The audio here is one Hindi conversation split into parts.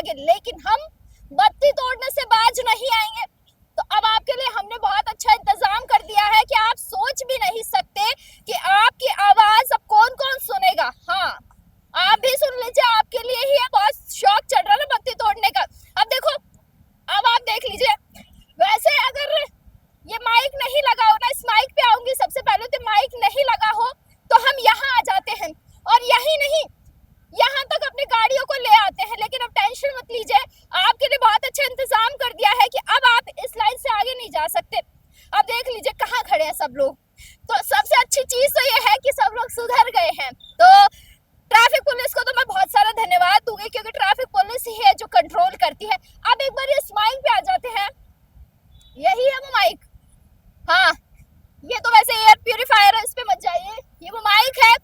आगे, लेकिन हम बत्ती तोड़ने से बाज नहीं आएंगे। तो अब आपके लिए हमने बहुत अच्छा इंतजाम कर दिया है कि आप सोच भी नहीं सकते कि आपकी आवाज अब कौन कौन सुनेगा। हाँ, आप भी सुन लीजिए, आपके लिए ही बहुत शौक चढ़ रहा है ना बत्ती तोड़ने का। अब देखो, अब आप देख लीजिए, वैसे अगर ये माइक नहीं लगा हो ना, इस माइक पे आऊंगी सबसे पहले, तो माइक नहीं लगा हो तो हम यहाँ आ जाते हैं और यही नहीं, यहाँ तक अपनी गाड़ियों को ले आते हैं। लेकिन अब टेंशन मत लीजिए, आपके लिए बहुत अच्छा इंतजाम कर दिया है कि अब आप इस लाइन से आगे नहीं जा सकते। अब देख लीजिए कहाँ खड़े हैं सब लोग। तो सबसे अच्छी चीज तो ये है कि सब लोग सुधर गए हैं। तो ट्रैफिक पुलिस को तो मैं बहुत सारा धन्यवाद दूंगी, क्योंकि ट्रैफिक पुलिस ही है जो कंट्रोल करती है। अब एक बार इस माइक पे आ जाते हैं, यही है वो माइक। हाँ, ये तो वैसे एयर प्यूरिफायर है, इस पे मत जाइए। ये वो माइक है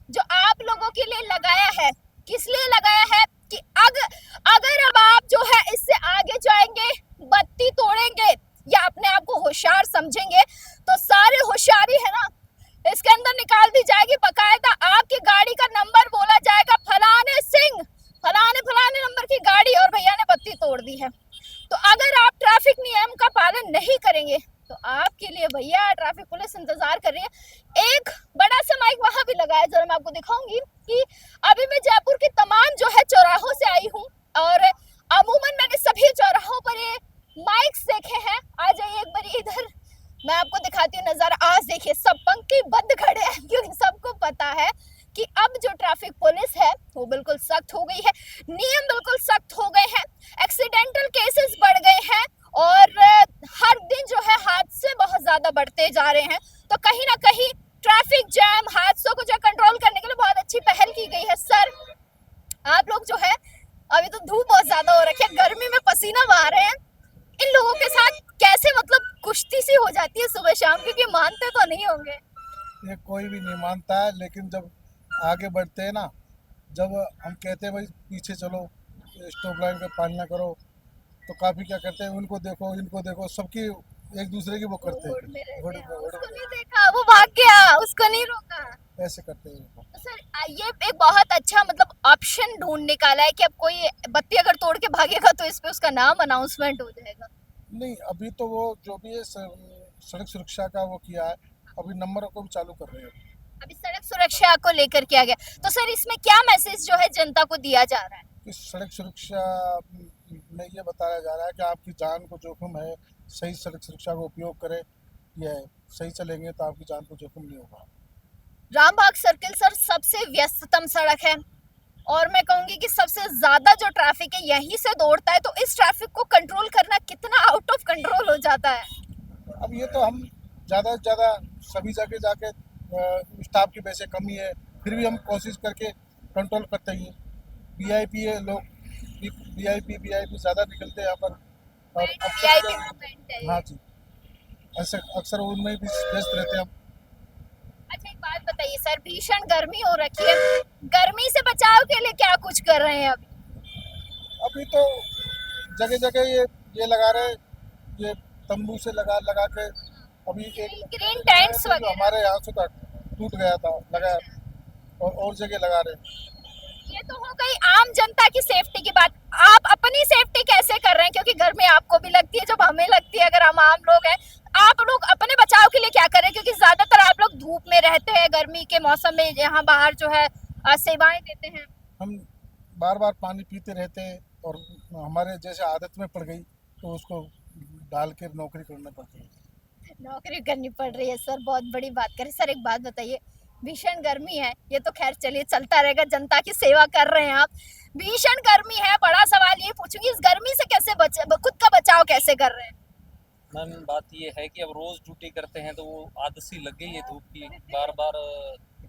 जो आप लोगों के लिए लगाया है। किस लिए लगाया है कि अगर अब आप जो है इससे आगे जाएंगे, बत्ती तोड़ेंगे या अपने आप को होशियार समझेंगे, तो सारी होशियारी है ना इसके अंदर निकाल दी जाएगी। बकायदा आपकी गाड़ी का नंबर बोला जाएगा, फलाने सिंह, फलाने फलाने नंबर की गाड़ी, और भैया ने बत्ती तोड़ दी है। तो अगर आप ट्रैफिक नियम का पालन नहीं करेंगे तो आपके लिए भैया ट्रैफिक पुलिस इंतजार कर रही है। एक बड़ा सा माइक वहां भी लगा है, जरा मैं आपको दिखाऊंगी कि अभी मैं जयपुर के तमाम जो है चौराहों से आई हूँ, और अमूमन मैंने सभी चौराहों पर ये माइक्स देखे हैं। आ जाइए एक बार इधर, मैं आपको दिखाती हूँ नजारा। आज देखिए सब पंक्तिबद्ध खड़े हैं, क्योंकि सबको पता है कि अब जो ट्रैफिक पुलिस है वो बिल्कुल सख्त हो गई है, नियम बिल्कुल सख्त हो गए हैं, एक्सीडेंटल केसेस बढ़ गए हैं, और हर दिन जो है हादसे बहुत ज्यादा बढ़ते जा रहे हैं। तो कहीं ना कहीं ट्रैफिक जैम, हादसों को जो कंट्रोल करने के लिए बहुत अच्छी पहल की गई है। सर, आप लोग जो है, अभी तो धूप बहुत ज्यादा हो रखी है, गर्मी में पसीना बहा रहे हैं, इन लोगों के साथ कैसे मतलब कुश्ती सी हो जाती है सुबह शाम, क्योंकि मानते तो नहीं होंगे। ये कोई भी नहीं मानता है, लेकिन जब आगे बढ़ते हैं ना, जब हम कहते हैं भाई पीछे चलो, स्टॉप लाइन का पालना करो, तो काफ़ी क्या करते हैं, उनको देखो इनको देखो, सबकी एक दूसरे की वो करते हुड़ में हैं, रहते हैं, उसको नहीं देखा, वो भाग गया, उसको नहीं रोका। ऐसे करते हैं वो। तो सर ये एक बहुत अच्छा मतलब ऑप्शन ढूंढ निकाला है कि अब कोई बत्ती अगर तोड़ के भागेगा तो इस पे उसका नाम अनाउंसमेंट हो जाएगा। नहीं, अभी तो वो जो भी है सड़क सुरक्षा का वो किया है, अभी नंबर को भी चालू कर रहे हैं। अभी सड़क सुरक्षा को लेकर किया गया, तो सर इसमें क्या मैसेज जो है जनता को दिया जा रहा है? कि सड़क सुरक्षा में ये बताया जा रहा है कि आपकी जान को जोखिम है, सही सड़क सुरक्षा का उपयोग करें, यह सही चलेंगे तो आपकी जान को जोखिम नहीं होगा। रामबाग सर्किल सर सबसे व्यस्ततम सड़क है, और मैं कहूंगी कि सबसे ज्यादा जो ट्रैफिक है यहीं से दौड़ता है। तो इस ट्रैफिक को कंट्रोल करना कितना आउट ऑफ कंट्रोल हो जाता है। अब ये तो हम ज़्यादा से ज़्यादा सभी जगह जाके स्टाफ की वैसे कमी है, फिर भी हम कोशिश करके कंट्रोल करते ही हैं। वीआईपी है लोग, वीआईपी ज़्यादा निकलते हैं यहाँ पर, और वीआईपी मूवमेंट है हाँ ये। जी, ऐसे अक्सर उनमें भी व्यस्त रहते हैं हम। अच्छा एक बात बताइए सर, भीषण गर्मी हो रखी है, गर्मी से बचाव के लिए क्या कुछ कर रहे हैं अभी? अभी तो जगह जगह ये लगा रहे, ये तंबू से लगा लगा के, अभी एक ग्रीन टेंट्स जो वगैरह। हमारे यहाँ से टूट गया था, लगाया, और जगह लगा रहे। ये तो हो गई आम जनता की सेफ्टी की बात। आप अपनी सेफ्टी कैसे कर रहे हैं, क्योंकि गर्मी आपको भी लगती है जब हमें लगती है, अगर हम आम लोग हैं। आप लोग अपने बचाव के लिए क्या करें, क्योंकि ज्यादातर आप लोग धूप में रहते हैं, गर्मी के मौसम में यहाँ बाहर जो है सेवाएं देते हैं। हम बार बार पानी पीते रहते हैं, और हमारे जैसे आदत में पड़ गई तो उसको डाल के नौकरी करना पड़ती है। नौकरी करनी पड़ रही है सर, बहुत बड़ी बात करें। सर एक बात बताइए, भीषण गर्मी है, ये तो खैर चलिए चलता रहेगा, जनता की सेवा कर रहे हैं आप। भीषण गर्मी है, बड़ा सवाल ये पूछूंगी, इस गर्मी से कैसे खुद का बचाव कैसे कर रहे हैं? मैम बात ये है कि अब रोज़ ड्यूटी करते हैं तो वो आदत सी लग गई है धूप की, बार बार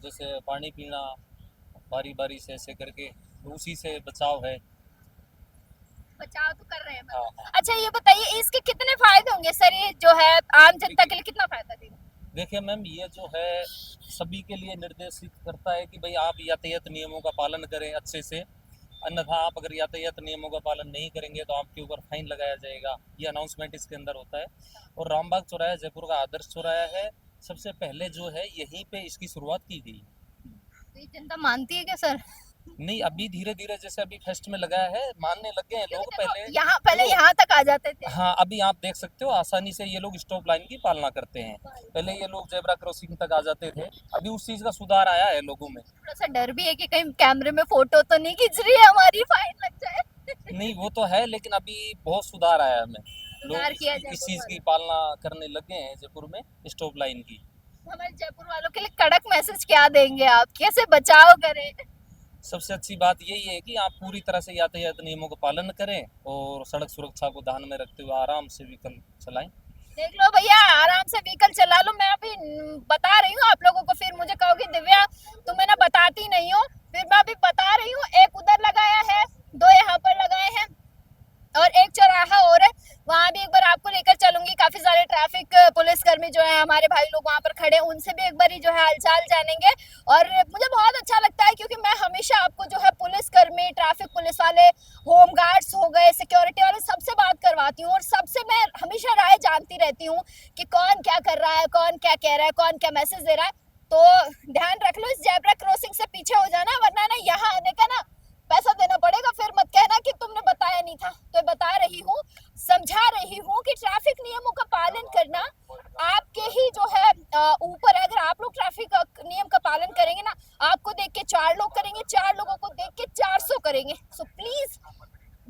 जैसे पानी पीना बारी बारी से ऐसे करके, तो उसी से बचाव है। बचाव तो कर रहे हैं हाँ मतलब। हाँ। अच्छा ये बताइए, इसके कितने फायदे होंगे सर, ये जो है आम जनता के लिए कितना फायदा देगा? देखिए मैम, ये जो है सभी के लिए निर्देशित करता है कि भाई आप यातायात नियमों का पालन करें अच्छे से, अन्यथा आप अगर यातायात नियमों का पालन नहीं करेंगे तो आपके ऊपर फाइन लगाया जाएगा। ये अनाउंसमेंट इसके अंदर होता है। और रामबाग चौराहा जयपुर का आदर्श चौराहा है, सबसे पहले जो है यहीं पे इसकी शुरुआत की गई। तो ये जनता मानती है क्या सर? नहीं, अभी धीरे धीरे जैसे अभी फेस्ट में लगाया है, मानने लग गए हैं लोग। पहले पहले यहाँ तक आ जाते थे। हाँ, अभी आप देख सकते हो आसानी से ये लोग स्टॉप लाइन की पालना करते हैं। पहले ये लोग जेब्रा क्रॉसिंग तक आ जाते थे, अभी उस चीज का सुधार आया है लोगों में। थोड़ा सा डर भी है कि कहीं कैमरे में फोटो तो नहीं खींच रही है हमारी, फाइन लग जाए। नहीं वो तो है, लेकिन अभी बहुत सुधार आया है में। सुधार लोग किया इस जयपुर चीज वालों की पालना करने लगे हैं जयपुर में, स्टॉप लाइन की। हमारे जयपुर वालों के लिए कड़क मैसेज क्या देंगे आप, कैसे बचाव करें? सबसे अच्छी बात यही है कि आप पूरी तरह से यातायात नियमों का पालन करें और सड़क सुरक्षा को ध्यान में रखते हुए आराम से व्हीकल चलाएं। देख लो भैया, आराम से व्हीकल चला लो। मैं अभी बता रही हूँ आप लोगों को, फिर मुझे कहोगे दिव्या तुम्हें ना बताती नहीं हो। फिर मैं अभी बता रही हूँ, एक उधर लगाया है, दो यहाँ पर लगाए हैं और एक चौराहा और है, वहां भी एक बार आपको लेकर चलूंगी। काफी सारे ट्रैफिक पुलिस कर्मी जो है हमारे भाई लोग वहां पर खड़े, उनसे भी एक बार जो है हालचाल जानेंगे। और मुझे बहुत अच्छा लगता है क्योंकि मैं हमेशा आपको जो है पुलिस कर्मी, ट्रैफिक पुलिस वाले, होम गार्ड्स हो गए, सिक्योरिटी वाले, सबसे बात करवाती हूँ और सबसे मैं हमेशा राय जानती रहती हूँ कि कौन क्या कर रहा है, कौन क्या कह रहा है, कौन क्या मैसेज दे रहा है। तो ध्यान रख लो, इस जेब्रा क्रॉसिंग से पीछे हो जाना, वरना ना यहाँ आने का ना पैसा देना पड़ेगा। फिर मत कहना कि तुमने बताया नहीं था। तो बता रही हूँ, समझा रही हूँ कि ट्रैफिक नियमों का पालन करना आपके ही जो है ऊपर है। अगर आप लोग ट्रैफिक नियम का पालन करेंगे ना, आपको देख के 4 लोग करेंगे, 4 लोगों को देख के 400 करेंगे। So please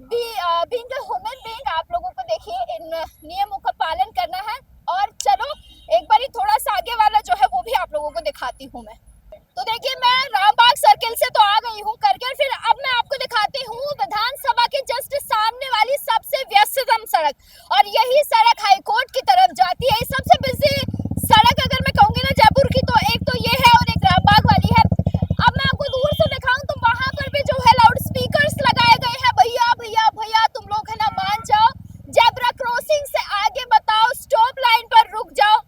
being a human being, आप लोगों को देखिए इन नियमों का पालन करना है। और चलो एक बार थोड़ा सा आगे वाला जो है वो भी आप लोगों को दिखाती हूँ मैं। तो देखिए, मैं रामबाग सर्किल से तो आ गई हूँ करके, और फिर अब मैं आपको दिखाती हूँ विधानसभा के जस्ट सामने वाली सबसे व्यस्ततम सड़क। और यही सड़क हाईकोर्ट की तरफ जाती है। सबसे बिजी सड़क अगर मैं कहूँगी ना जयपुर की, तो एक तो ये है और एक रामबाग वाली है। अब मैं आपको दूर से दिखाऊं तो वहां पर भी जो है लाउड स्पीकर्स लगाए गए हैं। भैया भैया भैया तुम लोग है ना मान जाओ, जेब्रा क्रॉसिंग से आगे बताओ, स्टॉप लाइन पर रुक जाओ।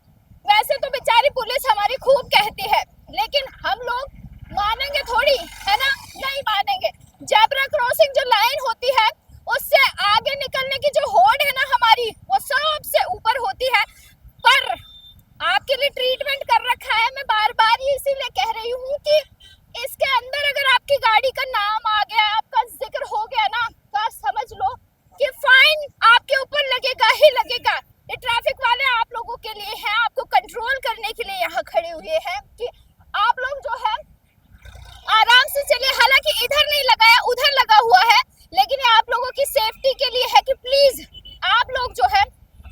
वैसे तो बेचारी पुलिस हमारी खूब कहती है, लेकिन हम लोग मानेंगे थोड़ी, है ना? नहीं मानेंगे। जेब्रा क्रॉसिंग जो लाइन होती है उससे आगे निकलने की जो होड़ है ना हमारी, वो सबसे ऊपर होती है। पर आपके लिए ट्रीटमेंट कर रखा है। मैं बार बार ये इसीलिए कह रही हूँ कि इसके अंदर अगर आपकी गाड़ी का नाम आ गया, आपका जिक्र हो गया ना, तो आप समझ लो कि फाइन आपके ऊपर लगेगा ही लगेगा। ये ट्रैफिक वाले आप लोगों के लिए हैं, आपको कंट्रोल करने के लिए यहाँ खड़े हुए हैं कि आप लोग जो है आराम से चलिए। हालांकि इधर नहीं लगाया, उधर लगा हुआ है, लेकिन ये आप लोगों की सेफ्टी के लिए है कि प्लीज आप लोग जो है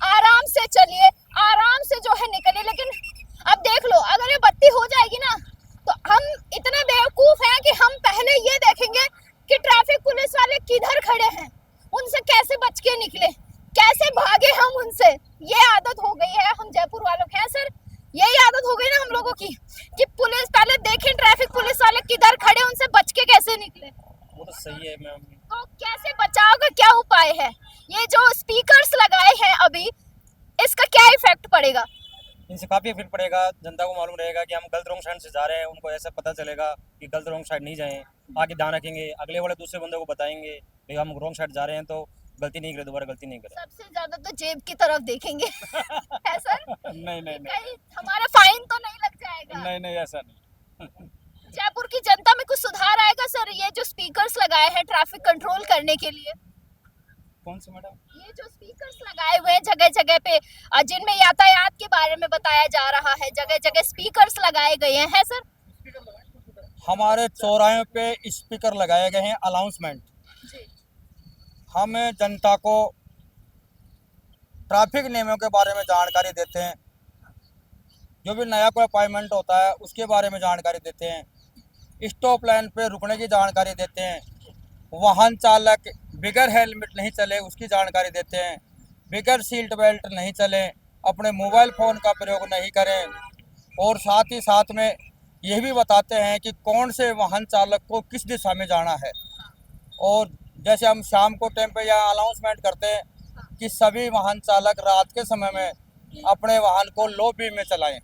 आराम से चलिए, आराम से जो है निकलिए। लेकिन अब देख लो, अगर ये बत्ती हो जाएगी ना, तो हम इतने बेवकूफ हैं कि हम पहले ये देखेंगे कि ट्रैफिक पुलिस वाले किधर खड़े हैं, उनसे कैसे बच के निकले, कैसे भागे हम उनसे। ये आदत हो गई है हम जयपुर वालों की। है सर, यही आदत हो गई ना हम लोगों की कि पुलिस पहले देखें ट्रैफिक पुलिस वाले किधर खड़े, उनसे बच के कैसे निकले। वो तो सही है मैम। तो कैसे बचाव का क्या उपाय है? ये जो स्पीकर्स लगाए हैं अभी, इसका क्या इफेक्ट पड़ेगा? इनसे काफ़ी इफेक्ट पड़ेगा। जनता को मालूम रहेगा कि हम गलत रॉन्ग साइड से जा रहे हैं, उनको ऐसा पता चलेगा कि गलत रॉन्ग साइड नहीं जाएं। आगे ध्यान रखेंगे, अगले वाले दूसरे बंदे को बताएंगे भाई हम रॉन्ग साइड जा रहे हैं, तो गलती नहीं करें, दोबारा गलती नहीं करें। सबसे ज्यादा तो जेब की तरफ देखेंगे। है सर? नहीं नहीं कहीं हमारा फाइन तो नहीं लग जाएगा? नहीं नहीं, ऐसा नहीं। जयपुर की जनता में कुछ सुधार आएगा सर, ये जो स्पीकर्स लगाए हैं ट्रैफिक कंट्रोल करने के लिए? कौन से मैडम? ये जो स्पीकर्स लगाए हुए हैं जगह जगह पे, जिनमें यातायात के बारे में बताया जा रहा है, जगह जगह स्पीकर्स लगाए गए हैं, है सर? हमारे चौराहे पे स्पीकर लगाए गए हैं, अनाउंसमेंट। हम जनता को ट्रैफिक नियमों के बारे में जानकारी देते हैं, जो भी नया कोई अपॉइंटमेंट होता है उसके बारे में जानकारी देते हैं, स्टॉप लाइन पे रुकने की जानकारी देते हैं, वाहन चालक बिगर हेलमेट नहीं चले उसकी जानकारी देते हैं, बिगर सीट बेल्ट नहीं चले, अपने मोबाइल फ़ोन का प्रयोग नहीं करें, और साथ ही साथ में यह भी बताते हैं कि कौन से वाहन चालक को किस दिशा में जाना है। और जैसे हम शाम को टाइम पे यह अनाउंसमेंट करते हैं कि सभी वाहन चालक रात के समय में अपने वाहन को लो बीम में चलाएं।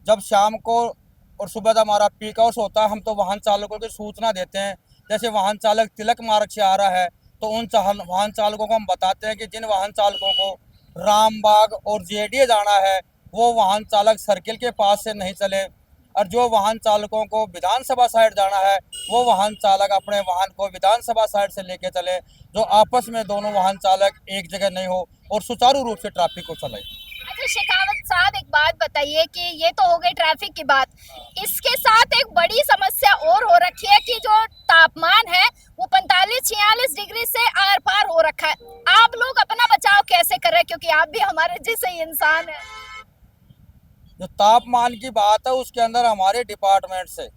जब शाम को और सुबह जब हमारा पीक आवर्स होता है, हम तो वाहन चालकों की सूचना देते हैं। जैसे वाहन चालक तिलक मार्ग से आ रहा है तो उन वाहन चालकों को हम बताते हैं कि जिन वाहन चालकों को रामबाग और जेडीए जाना है वो वाहन चालक सर्किल के पास से नहीं चले। और जो वाहन चालकों को विधानसभा साइड जाना है वो वाहन चालक अपने वाहन को विधानसभा साइड से लेके चले, जो आपस में दोनों वाहन चालक एक जगह नहीं हो और सुचारू रूप से ट्रैफिक को चलाए। अच्छा शेखावत साहब, एक बात बताइए कि ये तो हो गई ट्रैफिक की बात, इसके साथ एक बड़ी समस्या और हो रखी है कि जो तापमान है वो 45-46 डिग्री से आर पार हो रखा है। आप लोग अपना बचाव कैसे कर रहे हैं, क्योंकि आप भी हमारे जैसे ही इंसान हैं। जो तापमान की बात है उसके अंदर हमारे डिपार्टमेंट से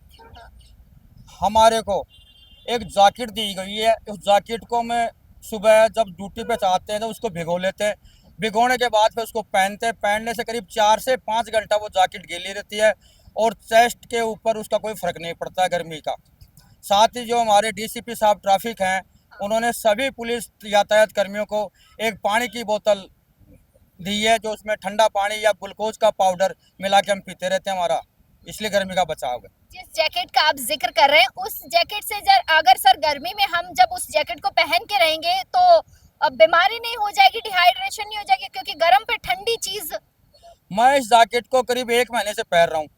हमारे को एक जैकेट दी गई है। उस जैकेट को मैं सुबह जब ड्यूटी पे जाते हैं तो उसको भिगो लेते हैं, भिगोने के बाद फिर उसको पहनते हैं। पहनने से करीब 4 से 5 घंटा वो जैकेट गीली रहती है और चेस्ट के ऊपर उसका कोई फर्क नहीं पड़ता है गर्मी का। साथ ही जो हमारे डीसीपी साहब ट्रैफिक हैं उन्होंने सभी पुलिस यातायात कर्मियों को एक पानी की बोतल दी है, जो उसमें ठंडा पानी या ग्लूकोज का पाउडर मिला के हम पीते रहते हैं, हमारा इसलिए गर्मी का बचाव है। जिस जैकेट का आप जिक्र कर रहे हैं उस जैकेट से अगर सर गर्मी में हम जब उस जैकेट को पहन के रहेंगे तो अब बीमारी नहीं हो जाएगी, डिहाइड्रेशन नहीं हो जाएगी, क्योंकि गर्म पे ठंडी चीज। मैं इस जैकेट को करीब 1 महीने से पहन रहा हूँ,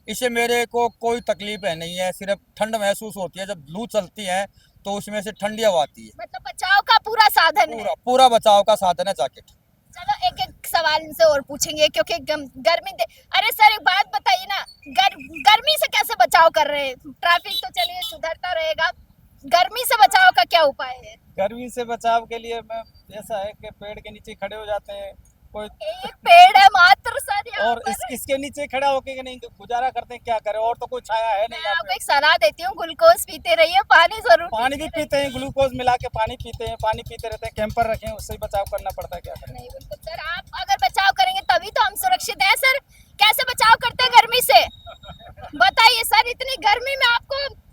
इससे मेरे को कोई तकलीफ है नहीं है, सिर्फ ठंड महसूस होती है। जब लू चलती है तो उसमें से ठंडी हवा आती है। मतलब बचाव का पूरा साधन है। पूरा बचाव का साधन है जैकेट। चलो एक एक सवाल इनसे और पूछेंगे, क्योंकि गर्मी अरे सर एक बात बताइए ना, गर्मी से कैसे बचाव कर रहे हैं? ट्रैफिक तो चलिए सुधरता रहेगा, गर्मी से बचाव का क्या उपाय है? गर्मी से बचाव के लिए मैं ऐसा है कि पेड़ के नीचे खड़े हो जाते हैं, कोई एक पेड़ है मात्र सर यहाँ और पर। इसके नीचे खड़ा होके नहीं गुजारा करते हैं, क्या करें, और तो कोई छाया है नहीं मैं यहाँ आपको पे। एक सलाह देती हूँ, ग्लूकोज पीते रहिए, पानी जरूर पानी भी पीते हैं, ग्लूकोज मिला के पानी पीते हैं, पानी पीते रहते हैं, कैंपर रखें, उससे ही बचाव करना पड़ता है, क्या करें। नहीं बिल्कुल सर, आप अगर बचाव करेंगे तभी तो हम सुरक्षित हैं। सर कैसे बचाव करते हैं गर्मी से, बताइए सर। इतनी गर्मी में आपको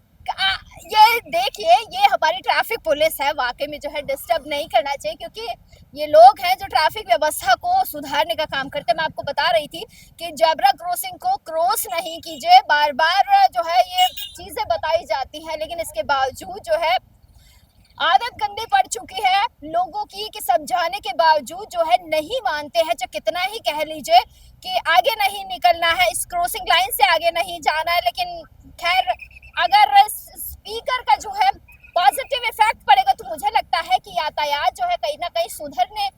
ये देखिए, ये हमारी ट्रैफिक पुलिस है, वाकई में जो है डिस्टर्ब नहीं करना चाहिए, क्योंकि ये लोग हैं जो ट्रैफिक व्यवस्था को सुधारने का काम करते हैं। मैं आपको बता रही थी कि जेब्रा क्रॉसिंग को क्रॉस नहीं कीजिए, बार बार जो है ये चीजें बताई जाती हैं, लेकिन इसके बावजूद जो है आदत गंदी पड़ चुकी है लोगों की, कि समझाने के बावजूद जो है नहीं मानते हैं। जो कितना ही कह लीजिए कि आगे नहीं निकलना है, इस क्रॉसिंग लाइन से आगे नहीं जाना है, लेकिन खैर अगर स्पीकर का जो है पॉजिटिव इफेक्ट पड़ेगा तो मुझे लगता है कि यातायात जो है कहीं ना कहीं सुधरने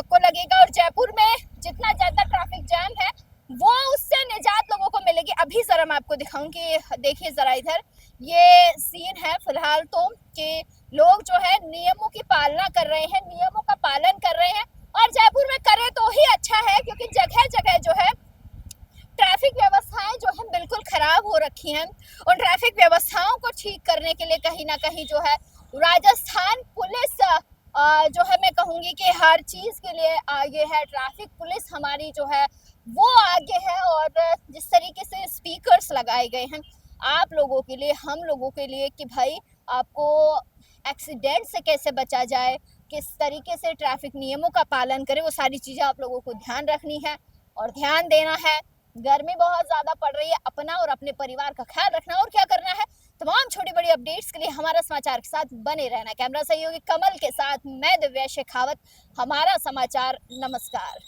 को लगेगा। और जयपुर में जितना ज्यादा ट्रैफिक जैम है वो उससे निजात लोगों को मिलेगी। अभी जरा मैं आपको दिखाऊं कि देखिए जरा इधर ये सीन है फिलहाल तो, कि लोग जो है नियमों की पालना कर रहे हैं, नियमों का पालन कर रहे हैं, और जयपुर में करें तो ही अच्छा है, क्योंकि जगह जगह जो है ट्रैफिक व्यवस्थाएं जो है बिल्कुल खराब हो रखी हैं। और ट्रैफिक व्यवस्थाओं को ठीक करने के लिए कहीं ना कहीं जो है राजस्थान पुलिस जो है, मैं कहूँगी कि हर चीज़ के लिए आगे है। ट्रैफिक पुलिस हमारी जो है वो आगे है, और जिस तरीके से स्पीकर्स लगाए गए हैं आप लोगों के लिए, हम लोगों के लिए, कि भाई आपको एक्सीडेंट से कैसे बचा जाए, किस तरीके से ट्रैफिक नियमों का पालन करें, वो सारी चीज़ें आप लोगों को ध्यान रखनी है और ध्यान देना है। गर्मी बहुत ज़्यादा पड़ रही है, अपना और अपने परिवार का ख्याल रखना, और क्या करना है। तमाम छोटी बड़ी अपडेट्स के लिए हमारा समाचार के साथ बने रहना। कैमरा सहयोगी कमल के साथ मैं दिव्या शेखावत, हमारा समाचार। नमस्कार।